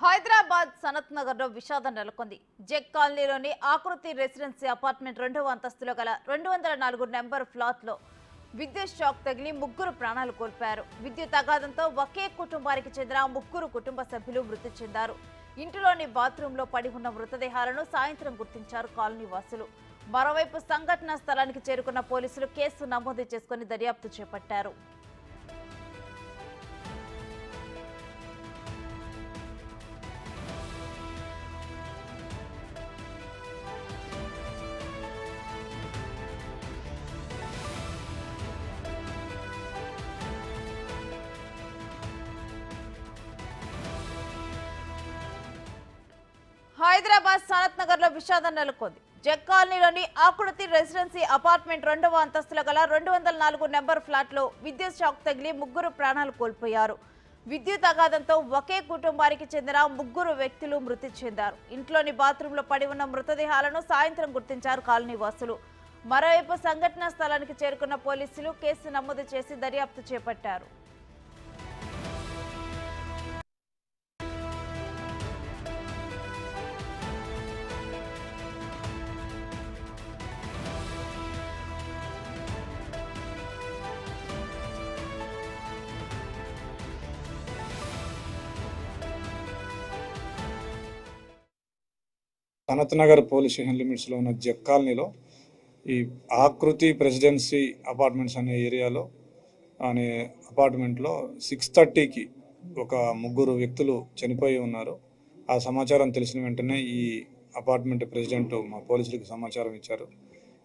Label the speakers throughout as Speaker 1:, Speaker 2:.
Speaker 1: హైదరాబాద్ సనత్ నగర్ లో విషాదం నెలకొంది. జెక్ కాలనీలోని ఆకృతి రెసిడెన్సీ అపార్ట్మెంట్ 2వ అంతస్తులో గల 204 నెంబర్ ఫ్లాట్ లో విద్యుత్ షాక్ తగిలి ముగ్గురు ప్రాణాలు కోల్పోయారు. విద్యుత్ అఘాతంతో ఒకే కుటుంబానికి చెందిన ముగ్గురు కుటుంబ సభ్యులు మృతి చెందారు. ఇంటిలోని బాత్రూమ్ లో పడి ఉన్న మృతదేహాలను సాయంత్రం గుర్తించారు కాలనీ వాసులు. మరోవైపు సంఘటనా స్థలానికి చేరుకున్న పోలీసులు కేసు నమోదు చేసుకుని దర్యాప్తు చేపట్టారు. హైదరాబాద్ సనత్ నగర్ లో విషాదం నెలకొంది. జెక్ కాలనీలోని ఆకృతి రెసిడెన్సీ అపార్ట్మెంట్ 2వ అంతస్తులో గల 204 నెంబర్ ఫ్లాట్ లో విద్యుత్ షాక్ తగిలి ముగ్గురు ప్రాణాలు కోల్పోయారు. విద్యుత్ అఘాతంతో ఒకే కుటుంబానికి చెందిన ముగ్గురు వ్యక్తులు మృతి చెందారు. ఇంట్లోని బాత్రూమ్ లో పడి ఉన్న మృతదేహాలను సాయంత్రం గుర్తించారు కాలనీ వాసులు. మరోవైపు సంఘటనా స్థలానికి చేరుకున్న పోలీసులు కేసు నమోదు చేసి దర్యాప్తు చేపట్టారు.
Speaker 2: సనత్ నగర్ పోలీస్ స్టేషన్ లిమిట్స్లో ఉన్న జెక్ కాలనీలో ఈ ఆకృతి ప్రెసిడెన్సీ అపార్ట్మెంట్స్ అనే ఏరియాలో అనే అపార్ట్మెంట్లో 6:30కి ఒక ముగ్గురు వ్యక్తులు చనిపోయి ఉన్నారు. ఆ సమాచారం తెలిసిన వెంటనే ఈ అపార్ట్మెంట్ ప్రెసిడెంట్ మా పోలీసులకు సమాచారం ఇచ్చారు.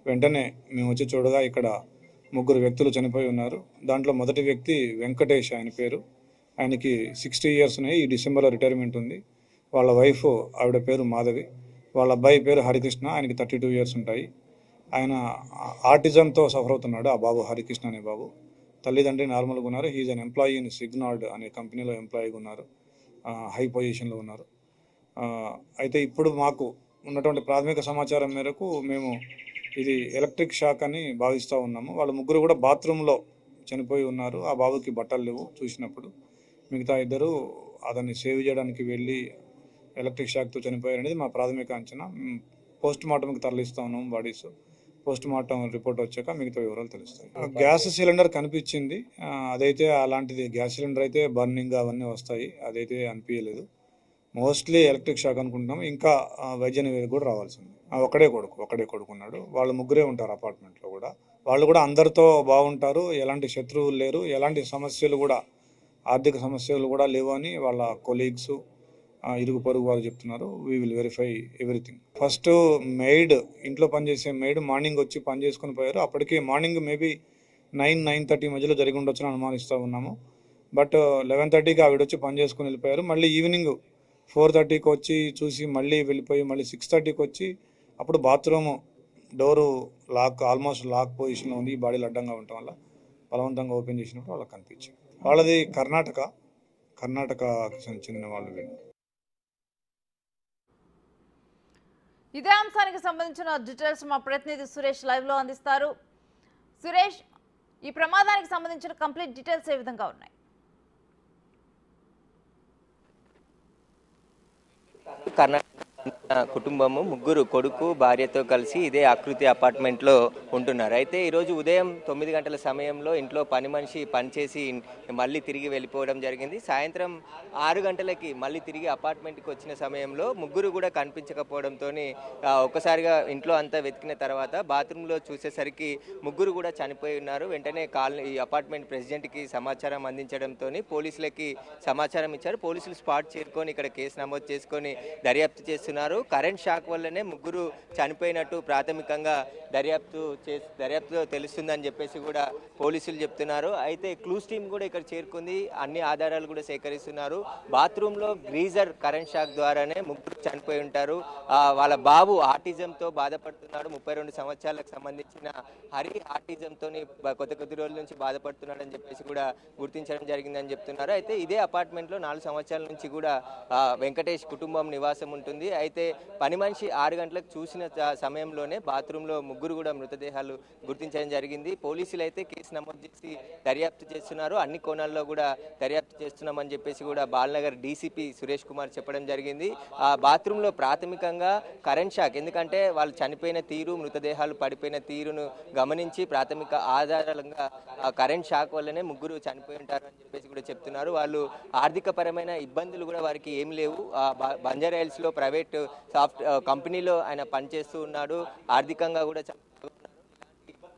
Speaker 2: వెంటనే మేము వచ్చి చూడగా ఇక్కడ ముగ్గురు వ్యక్తులు చనిపోయి ఉన్నారు. దాంట్లో మొదటి వ్యక్తి వెంకటేష్, ఆయన పేరు. ఆయనకి 60 ఇయర్స్ ఉన్నాయి. ఈ డిసెంబర్లో రిటైర్మెంట్ ఉంది. వాళ్ళ వైఫ్, ఆవిడ పేరు మాధవి. వాళ్ళ అబ్బాయి పేరు హరికృష్ణ, ఆయనకి 32 ఇయర్స్ ఉంటాయి. ఆయన ఆటిజంతో సఫర్ అవుతున్నాడు. ఆ బాబు హరికృష్ణ అనే బాబు. తల్లిదండ్రి నార్మల్గా ఉన్నారు. హీజ్ అన్ ఎంప్లాయీ ఇన్ సిగ్నార్డ్ అనే కంపెనీలో ఎంప్లాయీగా ఉన్నారు. హై పొజిషన్లో ఉన్నారు. అయితే ఇప్పుడు మాకు ఉన్నటువంటి ప్రాథమిక సమాచారం మేరకు మేము ఇది ఎలక్ట్రిక్ షాక్ అని భావిస్తూ ఉన్నాము. వాళ్ళ ముగ్గురు కూడా బాత్రూంలో చనిపోయి ఉన్నారు. ఆ బాబుకి బట్టలు లేవు చూసినప్పుడు. మిగతా ఇద్దరు అతన్ని సేవ్ చేయడానికి వెళ్ళి ఎలక్ట్రిక్ షాక్తో చనిపోయారు అనేది మా ప్రాథమిక అంచనా. పోస్ట్ మార్టంకి తరలిస్తూ ఉన్నాం బాడీస్. పోస్ట్ మార్టం రిపోర్ట్ వచ్చాక మిగతా వివరాలు తెలుస్తాయి. గ్యాస్ సిలిండర్ కనిపించింది. అదైతే అలాంటిది గ్యాస్ సిలిండర్ అయితే బర్నింగ్ అవన్నీ వస్తాయి, అదైతే అనిపించలేదు. మోస్ట్లీ ఎలక్ట్రిక్ షాక్ అనుకుంటున్నాము. ఇంకా వైద్య నివేదిక కూడా రావాల్సింది. ఒకడే కొడుకున్నాడు. వాళ్ళు ముగ్గురే ఉంటారు అపార్ట్మెంట్లో కూడా. వాళ్ళు కూడా అందరితో బాగుంటారు, ఎలాంటి శత్రువులు లేరు, ఎలాంటి సమస్యలు కూడా ఆర్థిక సమస్యలు కూడా లేవు అని వాళ్ళ కొలీగ్స్, ఇరుగు పొరుగు వాళ్ళు చెప్తున్నారు. We will verify everything. First maid, ఇంట్లో పనిచేసే మెయిడ్ మార్నింగ్ వచ్చి పని చేసుకుని పోయారు. అప్పటికే మార్నింగ్ మేబీ 9-9:30 మధ్యలో జరిగి ఉండొచ్చని అనుమానిస్తూ ఉన్నాము. బట్ 11:30కి ఆవిడ వచ్చి పని చేసుకుని వెళ్ళిపోయారు. మళ్ళీ ఈవినింగ్ 4:30కి వచ్చి చూసి మళ్ళీ వెళ్ళిపోయి మళ్ళీ 6:30కి వచ్చి అప్పుడు bathroom door lock, almost lock పొజిషన్లో ఉంది. ఈ బాడీలు అడ్డంగా ఉండటం వల్ల బలవంతంగా ఓపెన్ చేసినప్పుడు వాళ్ళకి కనిపించింది. వాళ్ళది కర్ణాటకకి చెందిన వాళ్ళు.
Speaker 1: ఇదే అంశానికి సంబంధించిన డీటెయిల్స్ మా ప్రతినిధి సురేష్ లైవ్ లో అందిస్తారు. సురేష్, ఈ ప్రమాదానికి సంబంధించిన కంప్లీట్ డీటెయిల్స్ ఏ విధంగా ఉన్నాయి?
Speaker 3: కుటుంబము ముగ్గురు, కొడుకు భార్యతో కలిసి ఇదే ఆకృతి అపార్ట్మెంట్లో ఉంటున్నారు. అయితే ఈరోజు ఉదయం 9 గంటల సమయంలో ఇంట్లో పని మనిషి పనిచేసి మళ్ళీ తిరిగి వెళ్ళిపోవడం జరిగింది. సాయంత్రం 6 గంటలకి మళ్ళీ తిరిగి అపార్ట్మెంట్కి వచ్చిన సమయంలో ముగ్గురు కూడా కనిపించకపోవడంతో ఒక్కసారిగా ఇంట్లో అంతా వెతికిన తర్వాత బాత్రూంలో చూసేసరికి ముగ్గురు కూడా చనిపోయి ఉన్నారు. వెంటనే ఈ అపార్ట్మెంట్ ప్రెసిడెంట్కి సమాచారం అందించడంతో పోలీసులకి సమాచారం ఇచ్చారు. పోలీసులు స్పాట్ చేరుకొని ఇక్కడ కేసు నమోదు చేసుకొని దర్యాప్తు చేస్తున్నారు. కరెంట్ షాక్ వల్లనే ముగ్గురు చనిపోయినట్టు ప్రాథమికంగా దర్యాప్తులో తెలుస్తుందని చెప్పేసి కూడా పోలీసులు చెప్తున్నారు. అయితే క్లూస్ టీమ్ కూడా ఇక్కడ చేరుకుంది. అన్ని ఆధారాలు కూడా సేకరిస్తున్నారు. బాత్రూంలో గ్రీజర్ కరెంట్ షాక్ ద్వారానే ముగ్గురు చనిపోయి ఉంటారు. వాళ్ళ బాబు ఆటిజంతో బాధపడుతున్నాడు. 32 సంవత్సరాలకు సంబంధించిన హరి ఆటిజంతో కొద్ది రోజుల నుంచి బాధపడుతున్నాడని చెప్పేసి కూడా గుర్తించడం జరిగిందని చెప్తున్నారు. అయితే ఇదే అపార్ట్మెంట్లో 4 సంవత్సరాల నుంచి కూడా వెంకటేష్ కుటుంబం నివాసం ఉంటుంది. అయితే పని మనిషి 6 గంటలకు చూసిన సమయంలోనే బాత్రూంలో ముగ్గురు కూడా మృతదేహాలు గుర్తించడం జరిగింది. పోలీసులు అయితే కేసు నమోదు చేసి దర్యాప్తు చేస్తున్నారు. అన్ని కోణాల్లో కూడా దర్యాప్తు చేస్తున్నామని చెప్పేసి కూడా బాలనగర్ డీసీపీ సురేష్ కుమార్ చెప్పడం జరిగింది. ఆ బాత్రూంలో ప్రాథమికంగా కరెంట్ షాక్, ఎందుకంటే వాళ్ళు చనిపోయిన తీరు, మృతదేహాలు పడిపోయిన తీరును గమనించి ప్రాథమిక ఆధారంగా కరెంట్ షాక్ వల్లనే ముగ్గురు చనిపోయి ఉంటారు అని చెప్పేసి కూడా చెప్తున్నారు. వాళ్ళు ఆర్థిక పరమైన ఇబ్బందులు కూడా వారికి ఏం లేవు. బంజారా హిల్స్ లో ప్రైవేట్ సాఫ్ట్ కంపెనీలో ఆయన పనిచేస్తూ ఉన్నాడు. ఆర్థికంగా కూడా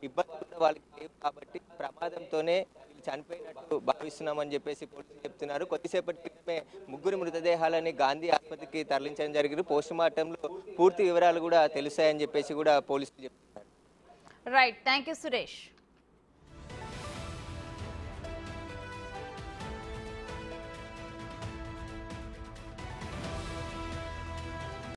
Speaker 3: ఇబ్బందులు కూడా వాళ్ళకి లేవు కాబట్టి ప్రమాదంతోనే చనిపోయినట్టు భావిస్తున్నామని చెప్పేసి పోలీసులు చెప్తున్నారు. కొద్దిసేపటి క్రితమే ముగ్గురు మృతదేహాలని గాంధీ ఆసుపత్రికి తరలించడం జరిగింది. పోస్ట్ మార్టంలో పూర్తి వివరాలు కూడా తెలుస్తాయని చెప్పేసి కూడా పోలీసులు చెప్తున్నారు.
Speaker 1: Right, thank you Suresh.